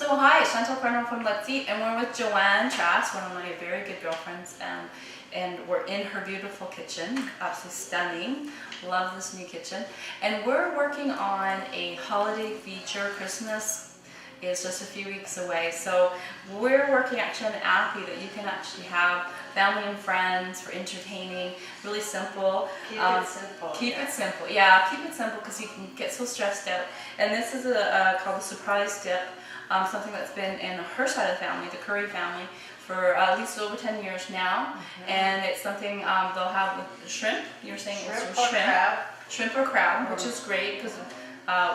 So hi, it's Chantal from Let's Eat, and we're with Joanne Trask, one of my very good girlfriends, and we're in her beautiful kitchen, absolutely stunning. Love this new kitchen, and we're working on a holiday feature. Christmas is just a few weeks away, so we're working actually on an app that you can actually have family and friends for entertaining. Really simple. Keep it simple. Keep it simple. Yeah, keep it simple because you can get so stressed out. And this is called a surprise dip. Something that's been in her side of the family, the Curry family, for at least over 10 years now. And it's something they'll have with shrimp. You were saying Shrimp it's or shrimp. crab. Shrimp or crab, which is great because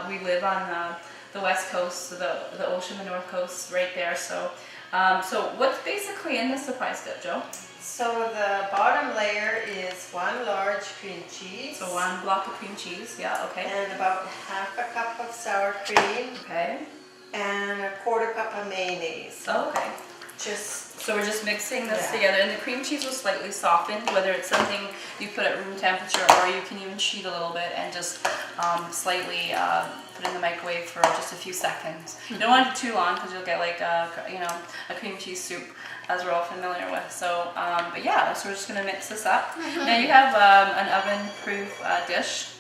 we live on the west coast, so the ocean, the north coast, right there. So, so what's basically in the surprise dip, Joe? So the bottom layer is one large cream cheese. So one block of cream cheese, yeah, okay. And about half a cup of sour cream. Okay. And a quarter cup of mayonnaise. Oh, okay. So we're just mixing this together, and the cream cheese was slightly softened, whether it's something you put at room temperature or you can even cheat a little bit and just slightly put it in the microwave for just a few seconds. You don't want it too long because you'll get like a cream cheese soup, as we're all familiar with. So, but yeah, so we're just gonna mix this up. Now you have an oven-proof dish.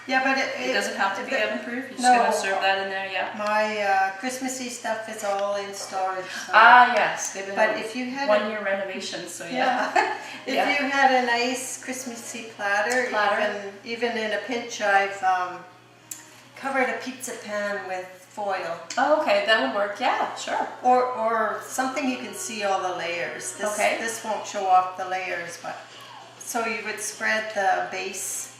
Yeah, but it doesn't have to be oven-proof. You're just gonna serve that in there, yeah. My Christmassy stuff is all in storage. So. Yes, they've been but if you had one-year renovations, so yeah. If you had a nice Christmassy platter. Even in a pinch, I've covered a pizza pan with foil. Oh, okay, that would work. Yeah, sure. Or something you can see all the layers. This won't show off the layers, but so you would spread the base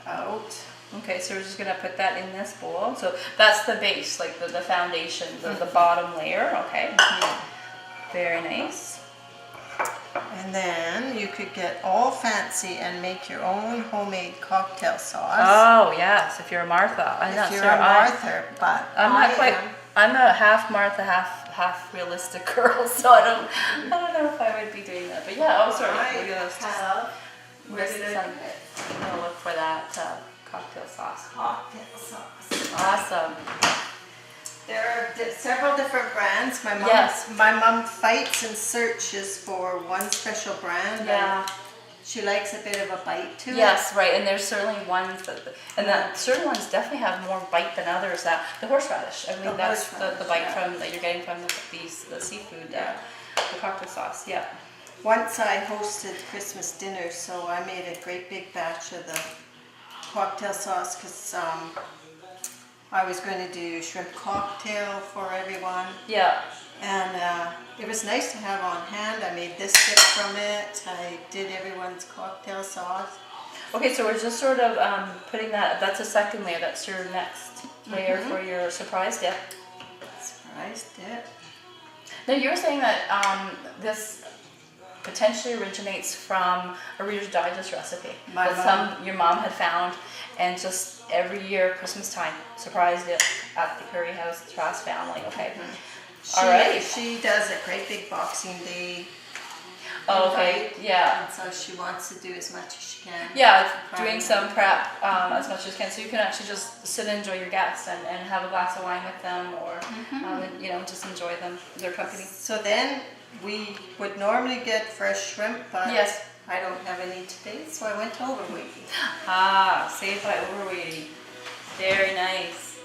out. Okay, so we're just gonna put that in this bowl. So that's the base, like the foundation, the bottom layer. Okay. Very nice. And then you could get all fancy and make your own homemade cocktail sauce. Oh yes, if you're a Martha. I'm not sure. A Martha, but I'm not quite. I'm a half Martha, half realistic girl, so I don't know if I would be doing that. But yeah, sorry. We're gonna look for that cocktail sauce. Cocktail sauce. Awesome. There are several different brands. My mom fights and searches for one special brand. Yeah. She likes a bit of a bite to it. Yes, right. And there's certainly ones that certain ones definitely have more bite than others. The horseradish. I mean, that's the bite that you're getting from the seafood, the cocktail sauce. Yeah. Once I hosted Christmas dinner, so I made a great big batch of the cocktail sauce because I was going to do shrimp cocktail for everyone. Yeah. And it was nice to have on hand. I made this dip from it. I did everyone's cocktail sauce. Okay, so we're just sort of putting that's a second layer. That's your next layer for your surprise dip. Surprise dip. Now you were saying that this potentially originates from a Reader's Digest recipe your mom had found, and just every year Christmas time, surprise dip at the Curry House, the Trask family. Okay. All right. She does a great big Boxing Day. Oh, okay. Yeah. And so she wants to do as much as she can. Yeah, doing some prep as much as you can, so you can actually just sit and enjoy your guests and have a glass of wine with them, or just enjoy their company. So then we would normally get fresh shrimp, but I don't have any today, so I went overweighty. Saved by overweighty. Very nice.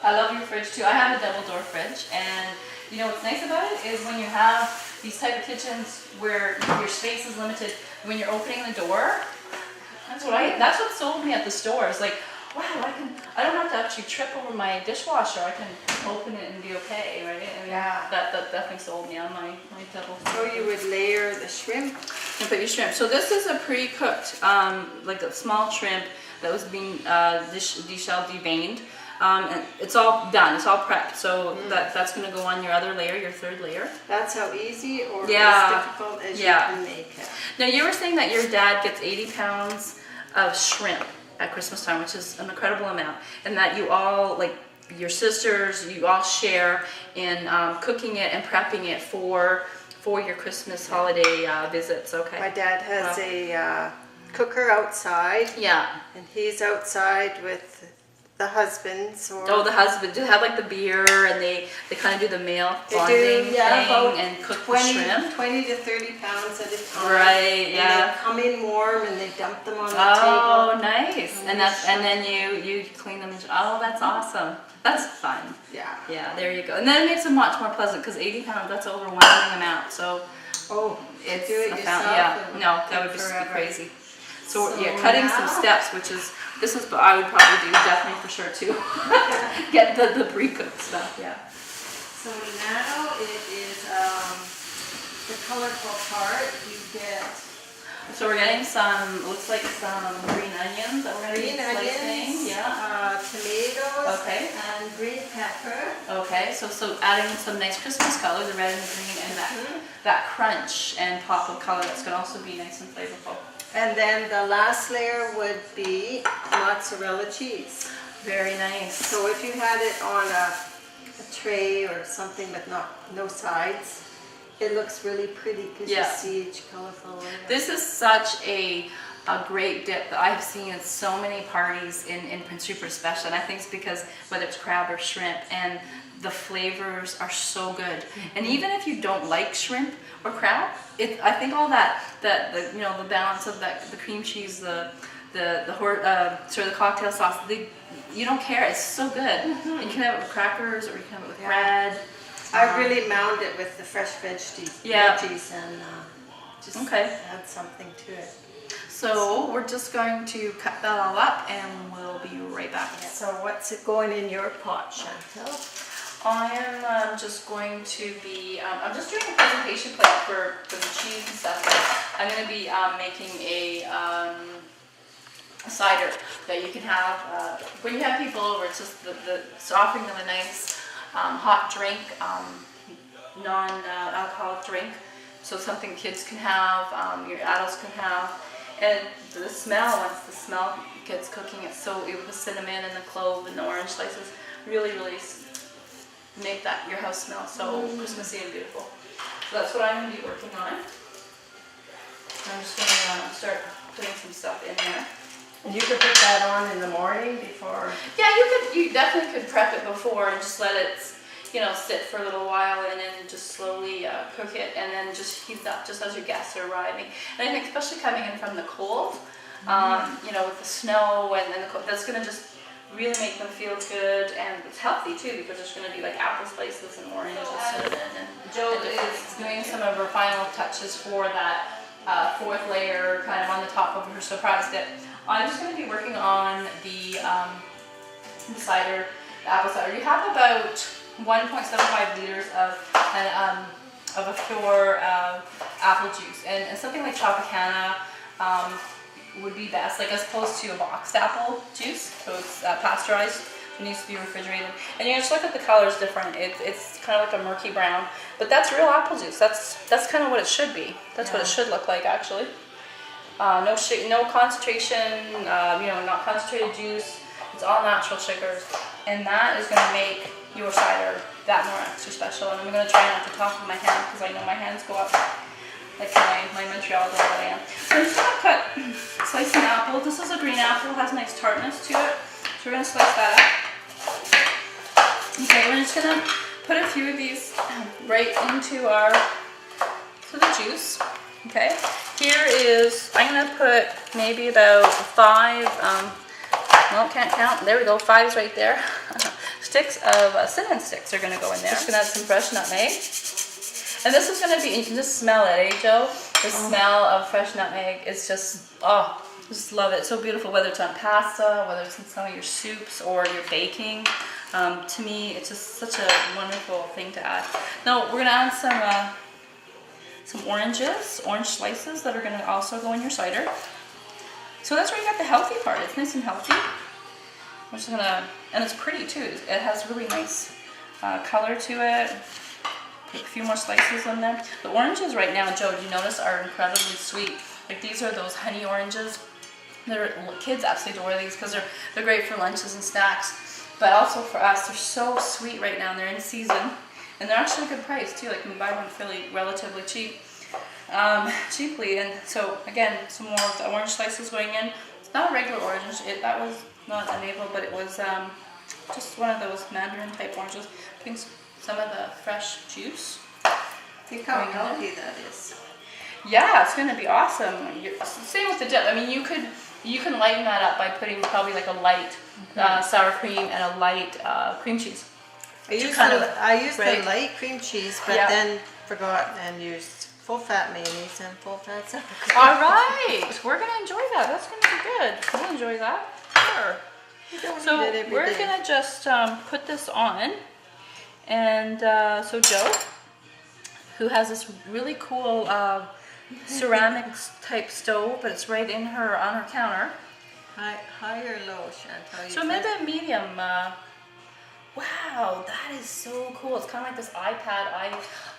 I love your fridge too. I have a double door fridge, and you know what's nice about it is when you have these type of kitchens where your space is limited, when you're opening the door, that's what sold me at the stores. Like, wow, I don't have to actually trip over my dishwasher. I can open it and be okay, right? I mean, that definitely sold me on my double. So you would layer the shrimp. And put your shrimp. So this is a pre-cooked, like a small shrimp that was being deshelled, deveined. And it's all done. It's all prepped. So that's going to go on your other layer, your third layer. That's how easy or as difficult as you can make it. Now you were saying that your dad gets 80 pounds of shrimp at Christmas time, which is an incredible amount, and that you all, like your sisters, you all share in cooking it and prepping it for your Christmas holiday visits. Okay. My dad has a cooker outside. Yeah. And he's outside with the husbands or... Oh, the husband. Do they have like the beer and they kind of do the male They bonding do, yeah, thing about and cook 20, the shrimp? 20 to 30 pounds at a time. Right, And yeah. they come in warm and they dump them on the Oh, table. nice. And then you clean them. Oh, that's awesome. That's fun. Yeah. Yeah, there you go. And then it makes them much more pleasant because 80 pounds, that's an overwhelming amount. So Oh, it's do it a yourself? yeah. and No, that would take just be forever. crazy. So, So yeah, cutting some now- steps, which is, this is what I would probably do definitely for sure too. Get the pre-cooked stuff, yeah. So now it is the colorful part. You get So we're getting some, looks like some green onions that we're going to be green slicing. onions, Yeah. tomatoes, Okay. and green pepper. Okay, so adding some nice Christmas color, the red and the green, and that crunch and pop of color that's going to also be nice and flavorful. And then the last layer would be mozzarella cheese. Very nice. So if you had it on a tray or something with no sides, it looks really pretty because Yeah. you see each colorful layer. This is such a great dip that I've seen at so many parties in Prince Rupert especially, and I think it's because whether it's crab or shrimp, and the flavors are so good. And even if you don't like shrimp or crab, I think all that the you know, the balance of the cream cheese, the sort of the cocktail sauce, you don't care. It's so good. And you can have it with crackers or you can have it with bread. I really mound it with the fresh veggies and just add something to it. So we're just going to cut that all up and we'll be right back. So what's it going in your pot, Chantal? I am just going to be, I'm just doing a presentation plate for the cheese and stuff. I'm going to be making a cider that you can have when you have people over. It's just it's offering them a nice hot drink, non-alcoholic drink. So something kids can have, your adults can have. And the smell, once the smell gets cooking, it's so, with the cinnamon and the clove and the orange slices, really make that your house smell so Christmassy and beautiful. So that's what I'm going to be working on. I'm just going to start putting some stuff in there. And you could put that on in the morning before. Yeah, you definitely could prep it before and just let it, sit for a little while and then just slowly cook it and then just heat it up just as your guests are arriving. And I think especially coming in from the cold, with the snow and the cold, that's going to just really make them feel good, and it's healthy too because there's going to be like apple slices and orange and cinnamon. And Joe is doing some of her final touches for that fourth layer kind of on the top of her surprise dip. I'm just going to be working on the cider, the apple cider. You have about 1.75 liters of a pure apple juice, and something like Tropicana would be best, like as opposed to a boxed apple juice. So it's pasteurized. It needs to be refrigerated. And you just look at the color is different. It's kind of like a murky brown, but that's real apple juice. That's kind of what it should be. That's what it should look like actually. No concentration. Not concentrated juice. It's all natural sugars, and that is going to make your cider that more extra special. And I'm going to try not to talk with my hand because I know my hands go up like my Montreal girl that I am. So I'm just going to slice an apple. This is a green apple, has nice tartness to it. So we're going to slice that up. Okay, we're just going to put a few of these right into the juice. Okay, here is, I'm going to put maybe about 5, can't count, there we go, 5's right there. Sticks of cinnamon sticks are going to go in there. Just going to add some fresh nutmeg. And this is going to be, you can just smell it, eh, Joe? The smell of fresh nutmeg is just, just love it. It's so beautiful, whether it's on pasta, whether it's in some of your soups or your baking. To me, it's just such a wonderful thing to add. Now, we're going to add some orange slices that are going to also go in your cider. So that's where you got the healthy part. It's nice and healthy. I'm just going to, and it's pretty too. It has really nice color to it. Put a few more slices in there. The oranges right now, Joe, do you notice, are incredibly sweet. Like these are those honey oranges. Kids absolutely adore these because they're great for lunches and snacks. But also for us, they're so sweet right now. And they're in season. And they're actually a good price too. Like you can buy one fairly relatively cheaply. And so again, some more of the orange slices going in. It's not a regular orange. That was not a maple, but it was just one of those mandarin type oranges. Putting some of the fresh juice. Think how healthy that is. Yeah, it's gonna be awesome. Same with the dip. I mean, you can lighten that up by putting probably like a light sour cream and a light cream cheese. I used the light cream cheese, but Yeah. then forgot and used full fat mayonnaise and full fat sour cream. All right, we're gonna enjoy that. That's gonna be good. We'll enjoy that. Sure. You don't So eat it every we're day. gonna just put this on, and so Joe, who has this really cool ceramics type stove, but it's right on her counter. High or low, Chantal? So maybe a medium. Wow, that is so cool. It's kind of like this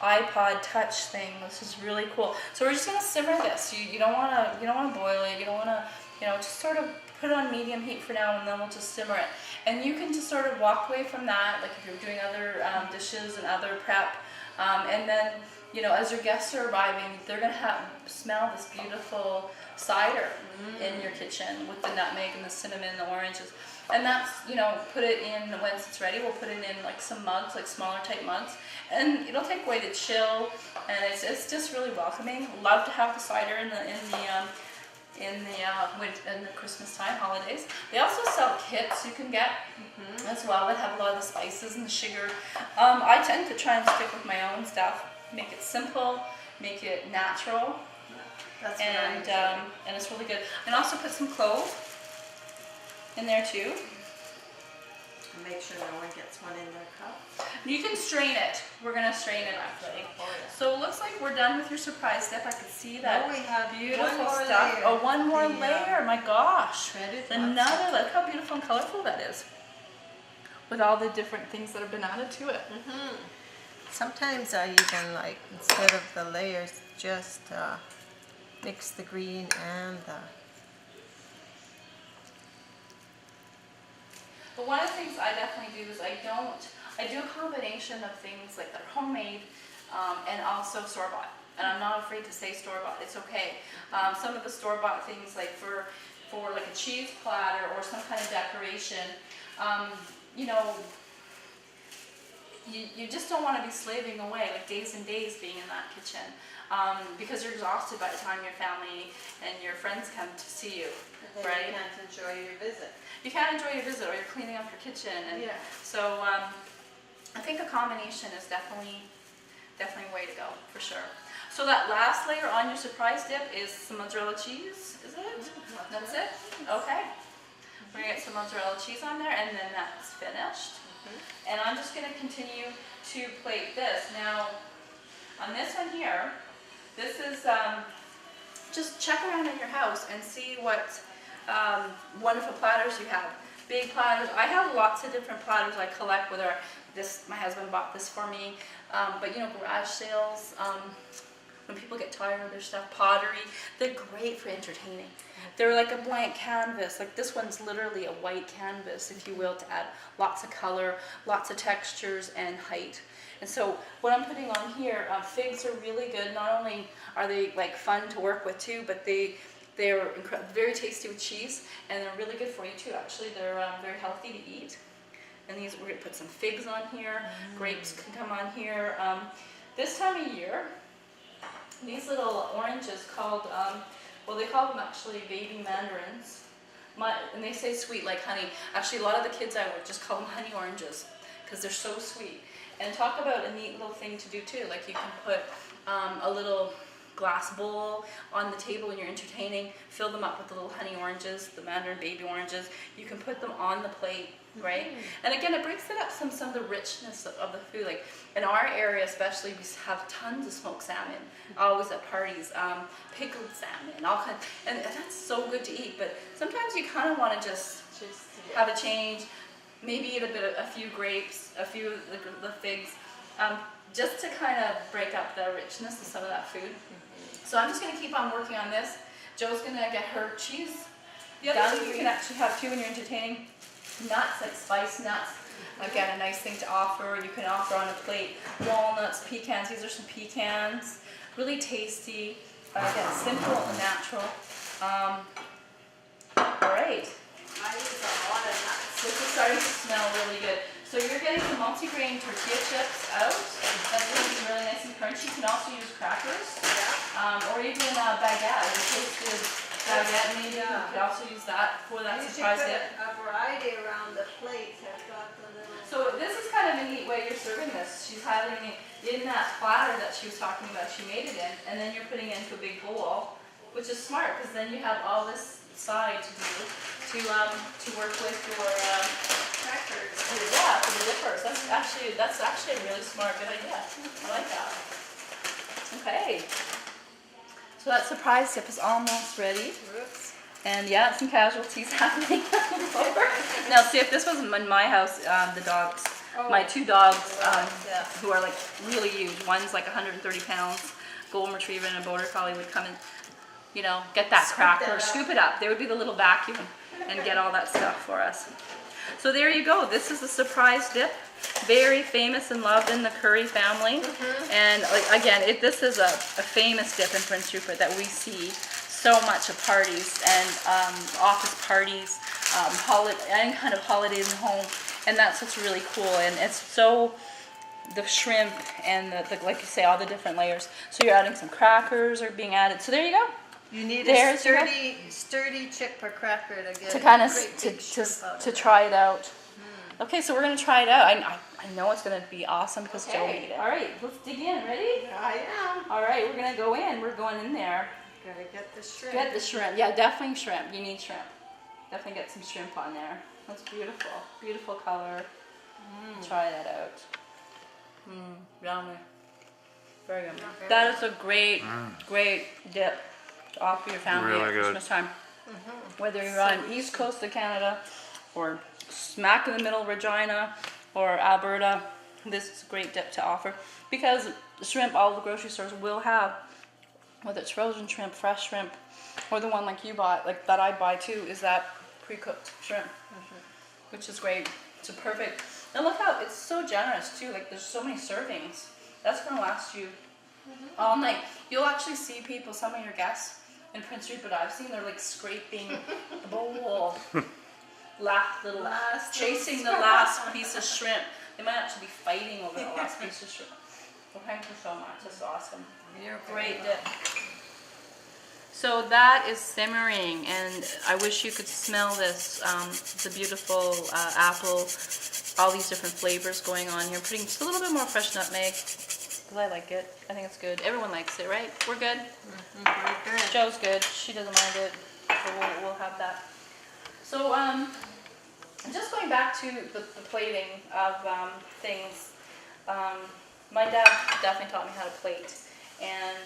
iPod touch thing. This is really cool. So we're just gonna simmer this. You don't wanna boil it. You don't wanna, just sort of put it on medium heat for now, and then we'll just simmer it. And you can just sort of walk away from that, like if you're doing other dishes and other prep, and then as your guests are arriving, they're gonna smell this beautiful cider in your kitchen with the nutmeg and the cinnamon and the oranges. And that's, put it in, once it's ready, we'll put it in like some mugs, like smaller type mugs. And it'll take away the chill, and it's just really welcoming. Love to have the cider in the Christmas time, holidays. They also sell kits you can get as well that have a lot of the spices and the sugar. I tend to try and stick with my own stuff, make it simple, make it natural. That's And it's really good. And also put some clove in there too. Make sure no one gets one in their cup. You can strain it. We're gonna strain it actually. So it looks like we're done with your surprise dip. I can see that. Oh, we have Beautiful one more stuff. layer. Oh, one more layer. My gosh. Shredded Another. Look how beautiful and colorful that is. With all the different things that have been added to it. Sometimes I even instead of the layers, just mix the green and the. But one of the things I definitely do is I do a combination of things like that are homemade and also store-bought. And I'm not afraid to say store-bought, it's okay. Some of the store-bought things like for like a cheese platter or some kind of decoration, you just don't want to be slaving away like days and days being in that kitchen because you're exhausted by the time your family and your friends come to see you, right? You can't enjoy your visit. You can't enjoy your visit or you're cleaning up your kitchen. And so I think a combination is definitely a way to go for sure. So that last layer on your surprise dip is some mozzarella cheese, is it? That's it? Okay. We're gonna get some mozzarella cheese on there and then that's finished. And I'm just gonna continue to plate this. Now, on this one here, this is, just check around in your house and see what wonderful platters you have. Big platters. I have lots of different platters I collect, whether my husband bought this for me, but garage sales, when people get tired of their stuff, pottery, they're great for entertaining. They're like a blank canvas. Like this one's literally a white canvas, if you will, to add lots of color, lots of textures and height. And so what I'm putting on here, figs are really good. Not only are they like fun to work with too, but they're very tasty with cheese, and they're really good for you too. Actually, they're very healthy to eat. And these, we're gonna put some figs on here. Grapes can come on here. This time of year, these little oranges called, they call them actually baby mandarins. And they say sweet like honey. Actually, a lot of the kids I work just call them honey oranges because they're so sweet. And talk about a neat little thing to do too. Like you can put a little glass bowl on the table when you're entertaining, fill them up with the little honey oranges, the mandarin baby oranges. You can put them on the plate, right? And again, it breaks it up some of the richness of the food. Like in our area especially, we have tons of smoked salmon, always at parties, pickled salmon, all kinds, and that's so good to eat. But sometimes you kind of want to just have a change, maybe eat a few grapes, a few of the figs, just to kind of break up the richness of some of that food. So I'm just going to keep on working on this. Joe's going to get her cheese done. You can actually have too when you're entertaining. Nuts, like spice nuts. Again, a nice thing to offer. You can offer on a plate. Walnuts, pecans. These are some pecans. Really tasty. Again, simple and natural. All right. I use a lot This is starting to smell really good. So you're getting the multi-grain tortilla chips out. That's going to be really nice and crunchy. You can also use crackers, or even baguette. A toasted baguette maybe. You could also use that for that surprise dip. A variety around the plate. I've got the little. So this is kind of a neat way you're serving this. She's having it in that platter that she was talking about. She made it in, and then you're putting it into a big bowl, which is smart because then you have all this side to do to work with your crackers. Yeah, for the dippers. That's actually a really smart, good idea. I like that. Okay. So that surprise dip is almost ready. Oops. And yeah, some casualties happening. Now, see, if this was in my house, the dogs, my two dogs, who are like really huge. One's like 130 pounds. Golden Retriever and a Border Collie would come and, you know, get that cracker, scoop it up. They would be the little vacuum and get all that stuff for us. So there you go. This is the surprise dip. Very famous and loved in the Curry family. And like, again, this is a famous dip in Prince Rupert that we see so much at parties and office parties, any kind of holidays at home. And that's what's really cool. And it's so, the shrimp and the like you say, all the different layers. So you're adding some crackers are being added. So there you go. You need a sturdy chip or cracker to get to kind of to try it out. Okay, so we're gonna try it out. I know it's gonna be awesome because Joe made it. All right, let's dig in. Ready? I am. All right, we're gonna go in. We're going in there. Gotta get the shrimp. Get the shrimp. Yeah, definitely shrimp. You need shrimp. Definitely get some shrimp on there. That's beautiful. Beautiful color. Try that out. Yummy. Very good. That is a great dip to offer your family at Christmas time. Whether you're on East Coast of Canada or smack in the middle of Regina or Alberta, this is a great dip to offer because shrimp, all the grocery stores will have, whether it's frozen shrimp, fresh shrimp, or the one like you bought, like that I buy too, is that pre-cooked shrimp, which is great. It's a perfect. And look how it's so generous too. Like there's so many servings. That's gonna last you all night. You'll actually see people, some of your guests in Prince Rupert I've seen, they're like scraping the bowl, chasing the last piece of shrimp. They might actually be fighting over the last piece of shrimp. Well, thank you so much. That's awesome. You're a great dip. So that is simmering, and I wish you could smell this. The beautiful apple, all these different flavors going on here. Putting just a little bit more fresh nutmeg, because I like it. I think it's good. Everyone likes it, right? We're good? We're good. Joe's good. She doesn't mind it, so we'll have that. So just going back to the plating of things, my dad definitely taught me how to plate. And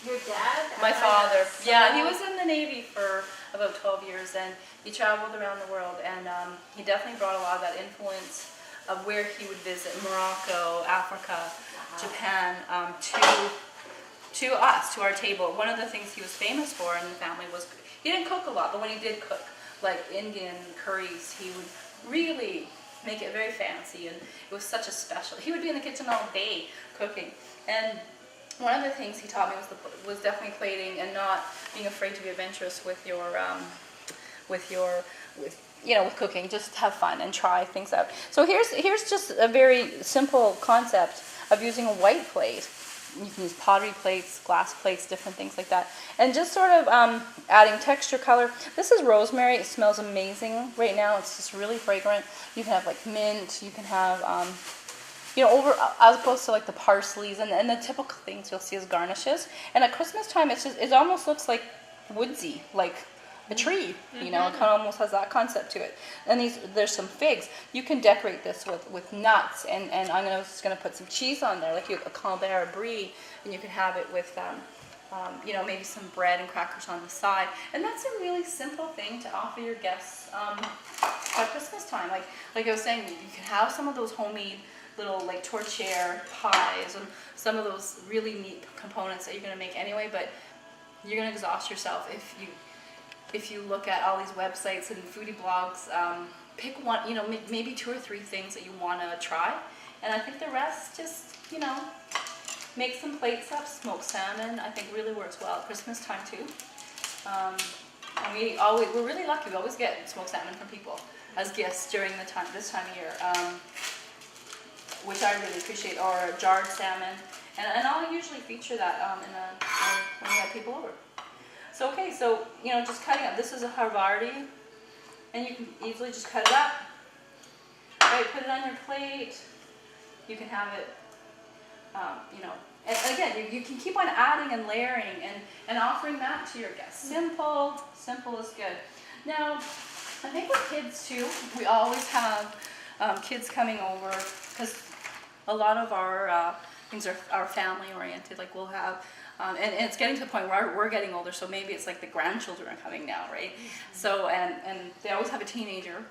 your dad? my father. Yeah, he was in the Navy for about 12 years, and he traveled around the world, and he definitely brought a lot of that influence of where he would visit, Morocco, Africa, Japan, to us, to our table. One of the things he was famous for in the family was, he didn't cook a lot, but when he did cook, like Indian curries, he would really make it very fancy, and it was such a special. He would be in the kitchen all day cooking, and one of the things he taught me was definitely plating and not being afraid to be adventurous with cooking. Just have fun and try things out. So here's just a very simple concept of using a white plate. You can use pottery plates, glass plates, different things like that. And just sort of adding texture, color. This is rosemary. It smells amazing right now. It's just really fragrant. You can have like mint. You can have, as opposed to like the parsleys and the typical things you'll see as garnishes. And at Christmas time, it almost looks like woodsy, like a tree. You know, it kind of almost has that concept to it. And there's some figs. You can decorate this with nuts, and I'm just gonna put some cheese on there, like a Camembert Brie, and you can have it with maybe some bread and crackers on the side. And that's a really simple thing to offer your guests at Christmas time. Like I was saying, you can have some of those homemade little like tortilla pies and some of those really neat components that you're gonna make anyway, but you're gonna exhaust yourself if you look at all these websites and foodie blogs. Pick one, maybe 2 or 3 things that you want to try, and I think the rest just, make some plates up. Smoked salmon, I think, really works well at Christmas time too. And we're really lucky. We always get smoked salmon from people. as gifts during this time of year, which I really appreciate, or jarred salmon. And I'll usually feature that when we have people over. So okay, so just cutting up. This is a Havarti, and you can easily just cut it up. Right, put it on your plate. You can have it, and again, you can keep on adding and layering and offering that to your guests. Simple is good. Now, I think with kids too, we always have kids coming over, because a lot of our things are family oriented. Like we'll have, and it's getting to the point where we're getting older, so maybe it's like the grandchildren are coming now, right? So and they always have a teenager,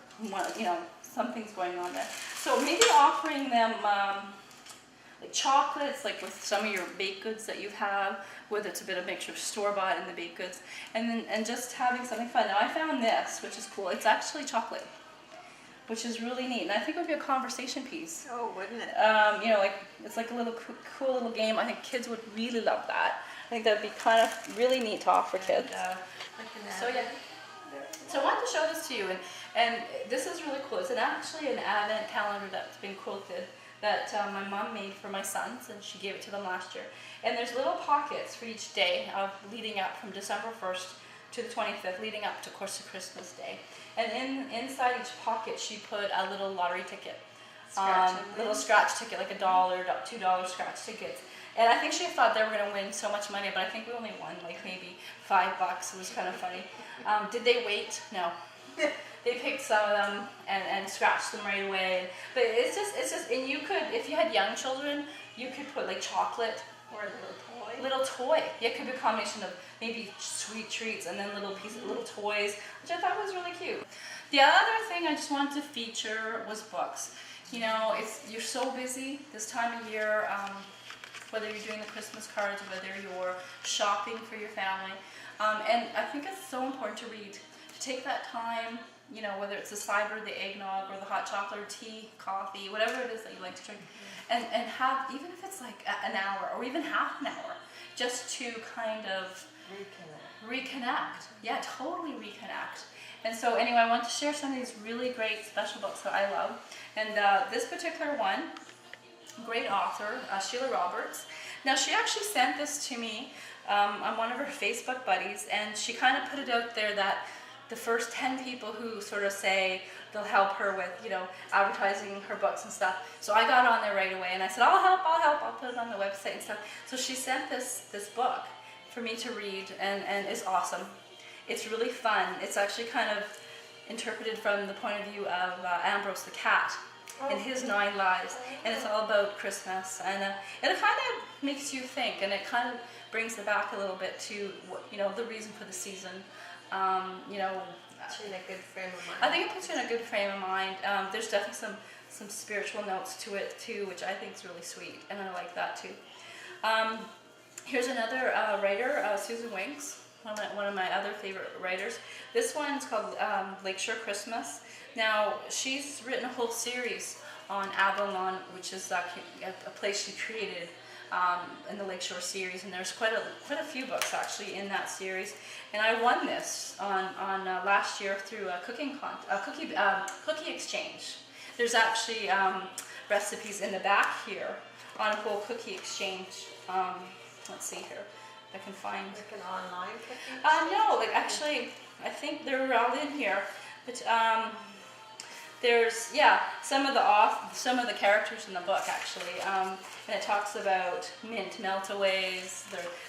something's going on there. So maybe offering them like chocolates, like with some of your baked goods that you have, whether it's a bit of mixture of store-bought and the baked goods, and just having something fun. Now I found this, which is cool. It's actually chocolate, which is really neat, and I think it would be a conversation piece. Oh, wouldn't it? Like it's like a little cool little game. I think kids would really love that. I think that'd be kind of really neat to offer kids. So yeah. So I wanted to show this to you, and this is really cool. It's actually an advent calendar that's been quilted that my mom made for my sons, and she gave it to them last year. And there's little pockets for each day of leading up from December 1st to the 25th, leading up to, of course, to Christmas Day. And inside each pocket, she put a little lottery ticket, little scratch ticket, like $1, $2 scratch tickets. And I think she thought they were going to win so much money, but I think we only won like maybe $5. It was kind of funny. Did they wait? No. They picked some of them and scratched them right away. But it's just, and you could, if you had young children, you could put like chocolate or a little toy. Yeah, it could be a combination of maybe sweet treats and then little toys, which I thought was really cute. The other thing I just wanted to feature was books. You're so busy this time of year, whether you're doing the Christmas cards, whether you're shopping for your family. And I think it's so important to read, to take that time, whether it's the cider, the eggnog, or the hot chocolate, or tea, coffee, whatever it is that you like to drink, and have, even if it's like an hour or even half an hour, just to kind of reconnect. Yeah, totally reconnect. And so anyway, I want to share some of these really great special books that I love. And this particular one, great author, Sheila Roberts. Now she actually sent this to me. I'm one of her Facebook buddies, and she kind of put it out there that the first 10 people who sort of say they'll help her with, advertising her books and stuff. So I got on there right away, and I said, I'll help, I'll put it on the website and stuff. So she sent this book for me to read, and it's awesome. It's really fun. It's actually kind of interpreted from the point of view of Ambrose the cat and his 9 lives, and it's all about Christmas, and it kind of makes you think, and it kind of brings it back a little bit to the reason for the season. Puts you in a good frame of mind. I think it puts you in a good frame of mind. There's definitely some spiritual notes to it too, which I think is really sweet, and I like that too. Here's another writer, Susan Winks, one of my other favorite writers. This one's called Lakeshore Christmas. Now, she's written a whole series on Avalon, which is a place she created in the Lakeshore series, and there's quite a few books actually in that series. And I won this on last year through a cookie exchange. There's actually recipes in the back here on a whole cookie exchange. Let's see here, if I can find. Like an online cookie? No, like actually, I think they're all in here, but there's some of the characters in the book actually, and it talks about mint meltaways.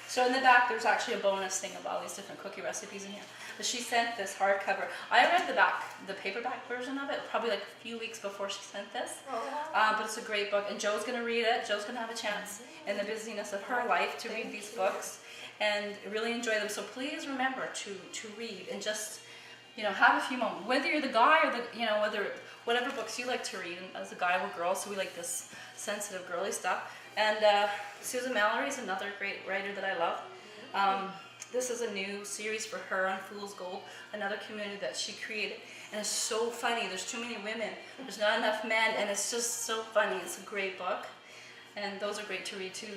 So in the back there's actually a bonus thing of all these different cookie recipes in here. But she sent this hardcover. I read the paperback version of it probably like a few weeks before she sent this. But it's a great book, and Joe's going to read it. Joe's going to have a chance in the busyness of her life to read these books and really enjoy them. So please remember to read and just have a few moments, whether you're the guy or whatever books you like to read. And as a guy, we're girls, so we like this sensitive, girly stuff. And Susan Mallory is another great writer that I love. This is a new series for her on Fool's Gold, another community that she created. And it's so funny. There's too many women. There's not enough men, and it's just so funny. It's a great book. And those are great to read, too.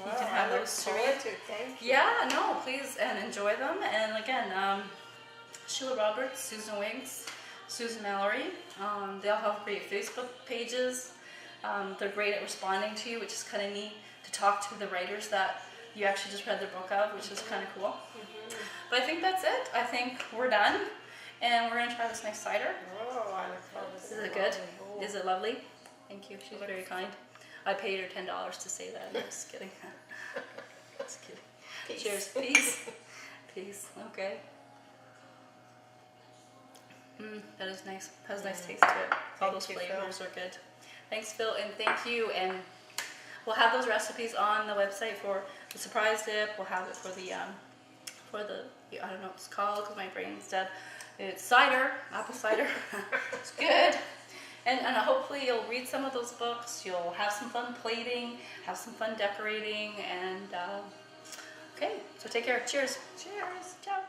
Well, you can have those to read. Thank you. Yeah, no, please, and enjoy them. And again, Sheila Roberts, Susan Winks, Susan Mallory. They all have great Facebook pages. They're great at responding to you, which is kind of neat to talk to the writers that you actually just read their book of, which is kind of cool. But I think that's it. I think we're done, and we're gonna try this nice cider. Oh, I look forward to Is it good? Is it lovely? Thank you. She's very kind. I paid her $10 to say that. I'm just kidding. Just kidding. Peace. Cheers. Peace. Peace. Okay. That is nice. Has a nice taste to it. All those Thank you, flavors are good. Thanks, Phil, and thank you. And we'll have those recipes on the website for the surprise dip. We'll have it for the I don't know what it's called because my brain's dead. It's cider, apple cider. It's good. And hopefully you'll read some of those books. You'll have some fun plating, have some fun decorating, and okay. So take care. Cheers. Cheers. Ciao.